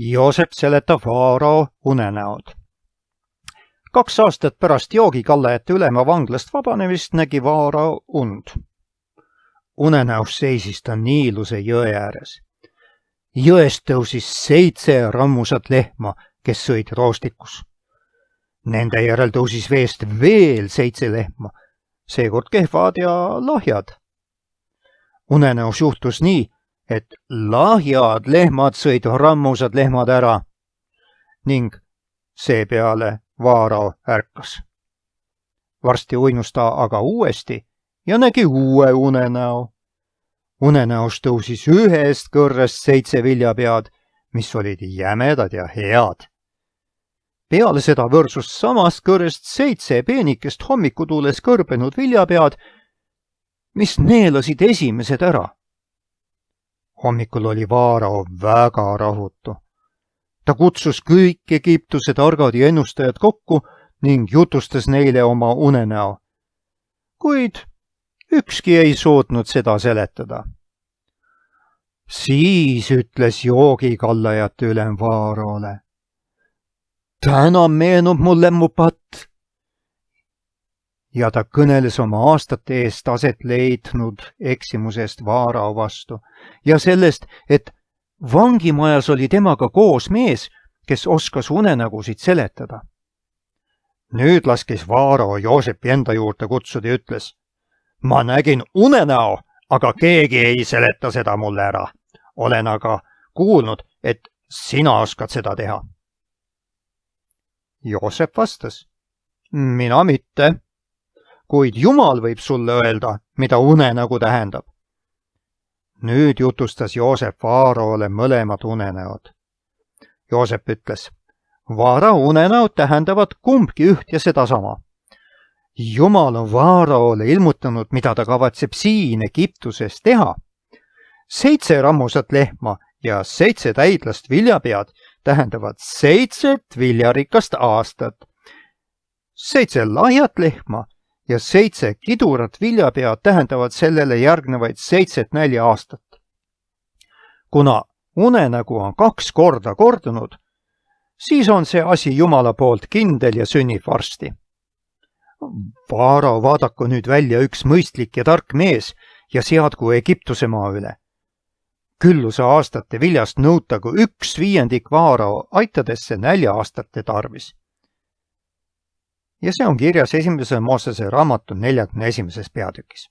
Joosep seletab Vaarao unenäod. 2 aastat pärast joogikallajate ülema vanglast vabanemist nägi Vaarao und. Unenäos seisis ta Niiluse jõe ääres. Jõest tõusis 7 rammusat lehma, kes sõid roostikus. Nende järel tõusis veest veel 7 lehma, seekord kehvad ja lahjad. Unenäos juhtus nii, et lahjad lehmad sõid rammusad lehmad ära ning seepeale Vaarao ärkas. Varsti uinus ta aga uuesti ja nägi uue unenäo. Unenäos tõusis ühest kõrrest 7 viljapead, mis olid jämedad ja head. Peale seda võrsus samast kõrrest 7 peenikest hommikutuules kõrbenud viljapead, mis neelasid esimesed ära. Hommikul oli Vaarao väga rahutu. Ta kutsus kõik Egiptuse targad ja ennustajad kokku ning jutustas neile oma unenäo. Kuid ükski ei suutnud seda seletada. Siis ütles joogikallajate ülem Vaaraole. Täna meenub mulle mu patt. Ja ta kõneles oma aastate eest aset leidnud eksimusest Vaarao vastu ja sellest, et vangimajas oli temaga koos mees, kes oskas unenägusid seletada. Nüüd laskis Vaarao Joosepi enda juurde kutsuda ja ütles, ma nägin unenäo, aga keegi ei seleta seda mulle ära. Olen aga kuulnud, et sina oskad seda teha. Joosep vastas, mina mitte, kuid Jumal võib sulle öelda, mida unenägu tähendab. Nüüd jutustas Joosep Vaaraole mõlemad unenäod. Joosep ütles, Vaarao unenäod tähendavad kumbki üht ja sedasama. Jumal on Vaaraole ilmutanud, mida ta kavatseb siin Egiptuses teha. 7 rammusat lehma ja 7 täidlast viljapead tähendavad 7 viljarikast aastat. 7 lahjat lehma ja 7 kidurat viljapead tähendavad sellele järgnevaid 7 nälja aastat. Kuna unenägu on 2 korda kordunud, siis on see asi Jumala poolt kindel ja sünnib varsti. Vaarao vaadaku nüüd välja üks mõistlik ja tark mees ja seadku Egiptuse maa üle. Külluse aastate viljast nõutagu 1/5 Vaarao aitadesse nälja-aastate tarvis. Ja see on kirjas 1. Moosese raamatu 41. peatükis.